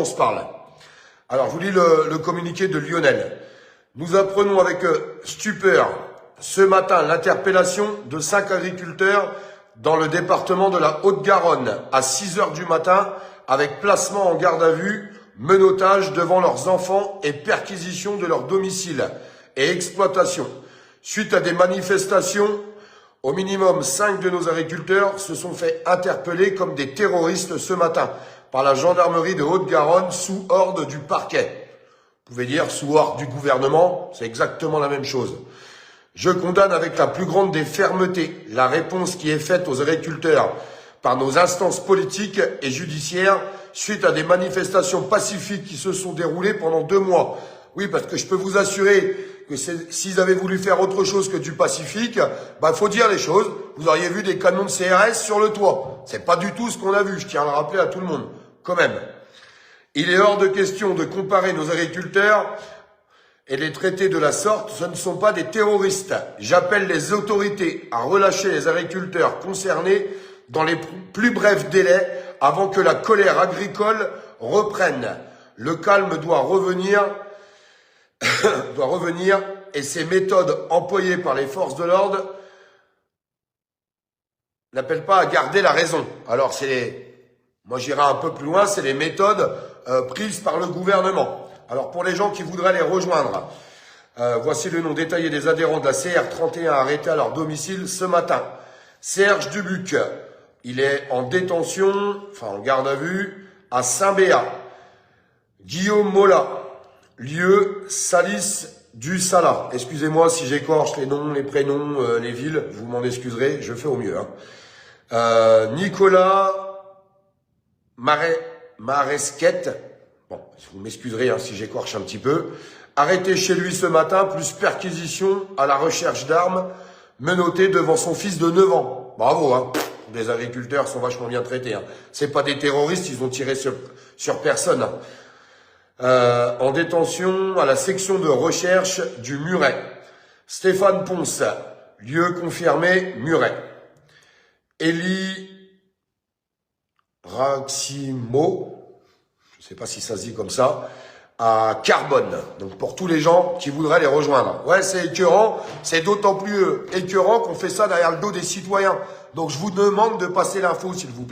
on se parle. Alors, je vous lis le communiqué de Lionel. Nous apprenons avec stupeur ce matin l'interpellation de 5 agriculteurs dans le département de la Haute-Garonne à 6 heures du matin avec placement en garde à vue, menottage devant leurs enfants et perquisition de leur domicile et exploitation. Suite à des manifestations, au minimum 5 de nos agriculteurs se sont fait interpeller comme des terroristes ce matin par la gendarmerie de Haute-Garonne sous ordre du parquet. Vous pouvez dire sous ordre du gouvernement, c'est exactement la même chose. Je condamne avec la plus grande des fermetés la réponse qui est faite aux agriculteurs par nos instances politiques et judiciaires suite à des manifestations pacifiques qui se sont déroulées pendant 2 mois. Oui, parce que je peux vous assurer que s'ils avaient voulu faire autre chose que du pacifique, faut dire les choses. Vous auriez vu des canons de CRS sur le toit. C'est pas du tout ce qu'on a vu, je tiens à le rappeler à tout le monde, quand même. Il est hors de question de comparer nos agriculteurs et les traiter de la sorte, ce ne sont pas des terroristes. J'appelle les autorités à relâcher les agriculteurs concernés dans les plus brefs délais avant que la colère agricole reprenne. Le calme doit revenir et ces méthodes employées par les forces de l'ordre n'appellent pas à garder la raison. Alors moi j'irai un peu plus loin, c'est les méthodes prises par le gouvernement. Alors pour les gens qui voudraient les rejoindre, voici le nom détaillé des adhérents de la CR31 arrêtés à leur domicile ce matin. Serge Dubuc, il est en détention, en garde à vue, à Saint-Béat. Guillaume Mola, lieu Salis du Sala. Excusez-moi si j'écorche les noms, les prénoms, les villes, vous m'en excuserez, je fais au mieux. Nicolas Maresquette, vous m'excuserez si j'écorche un petit peu. Arrêté chez lui ce matin, plus perquisition à la recherche d'armes, menotté devant son fils de 9 ans. Bravo, Les agriculteurs sont vachement bien traités. C'est pas des terroristes, ils ont tiré sur personne. En détention à la section de recherche du Muret. Stéphane Ponce, lieu confirmé, Muret. Élie Raximo, je ne sais pas si ça se dit comme ça, à Carbone. Donc pour tous les gens qui voudraient les rejoindre. Ouais, c'est écœurant. C'est d'autant plus écœurant qu'on fait ça derrière le dos des citoyens. Donc je vous demande de passer l'info, s'il vous plaît.